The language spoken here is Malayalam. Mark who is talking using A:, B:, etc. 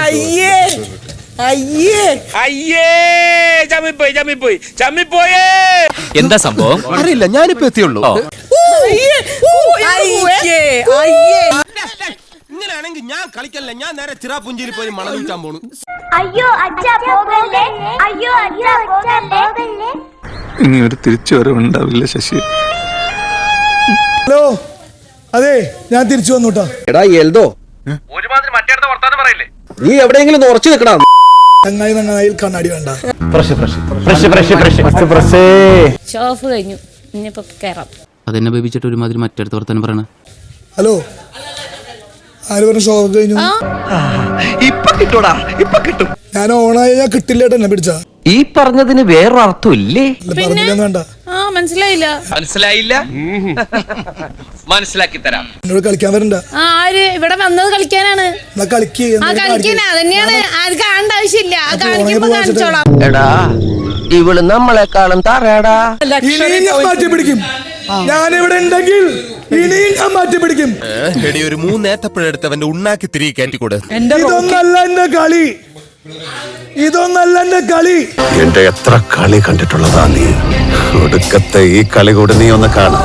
A: അയ്യേ അയ്യേ അയ്യേ ചമ്മിപ്പോയേ.
B: എന്താ സംഭവം
C: അറിയില്ല, ഞാനിപ്പോ എത്തിയുള്ളൂ. ഇങ്ങനെയാണെങ്കിൽ ഞാൻ കളിക്കല്ല, ഞാൻ നേരെ ചിറാപുഞ്ചിയിൽ പോയി മണം വിൽക്കാൻ പോണു.
D: അയ്യോ അച്ഛാ പോകല്ലേ, അയ്യോ അച്ഛാ പോകല്ലേ.
E: ഇനി ഒരു തിരിച്ചു വരവുണ്ടാവില്ല ശശി.
F: ഹലോ, അതെ ഞാൻ തിരിച്ചു വന്നുട്ടാ.
G: എടാ എൽദോ,
B: ഒരുമാതിരി മറ്റേടത്തെ വർത്താനം പറയില്ലേ?
G: നീ എവിടെയെങ്കിലും ഉറച്ചു നിൽക്കണം.
F: നന്നായി കണ്ണാടി വേണ്ട.
H: ഷോഫ് കഴിഞ്ഞു, ഇനിയിപ്പോ കേറാം.
B: അതെന്നെ ബേബിച്ചിട്ട് ഒരുമാതിരി മറ്റേടത്തെ വർത്താനം പറയണ.
F: ഹലോ, ആര് പറഞ്ഞ ഷോ കഴിഞ്ഞു?
C: ഇപ്പൊ കിട്ടൂടാ, ഇപ്പൊ കിട്ടും.
F: ഞാൻ ഓണായ ഞാൻ കിട്ടില്ലേട്ടാ എന്നെ പിടിച്ച.
G: ഈ പറഞ്ഞതിന് വേറൊരർത്ഥം ഇല്ലേ?
F: പറഞ്ഞില്ലെന്ന് വേണ്ട.
H: മനസ്സിലായില്ല.
B: മനസ്സിലാക്കി തരാം.
F: എന്നോട് കളിക്കാൻ വരണ്ട.
H: ആര് ഇവിടെ വന്നത് കളിക്കാനാണ്?
F: എന്നാ കളിക്ക്.
H: അതന്നെയാണ്, അത് കാണേണ്ട ആവശ്യമില്ല. കാണിക്കുമ്പോ കാണിച്ചോളാം.
G: എടാ, ഇവള് നമ്മളെക്കാളും തറയടാ.
F: ഇനിയും ഞാൻ മാറ്റി പിടിക്കും. ഞാനിവിടെ ഉണ്ടെങ്കിൽ ഇനിയും ഞാൻ മാറ്റി പിടിക്കും.
C: എടി, ഒരു 3 ഏത്തപ്പഴെടുത്തവന്റെ ഉണ്ണാക്കി തിരികെ കയറ്റിക്കൂടെ?
F: ഇതൊന്നല്ല എന്റെ കളി, ഇതൊന്നല്ല എന്റെ കളി.
E: എന്റെ എത്ര കളി കണ്ടിട്ടുള്ളതാ നീ. ഒടുക്കത്തെ ഈ കളി കൂടെ നീ ഒന്ന് കാണാം.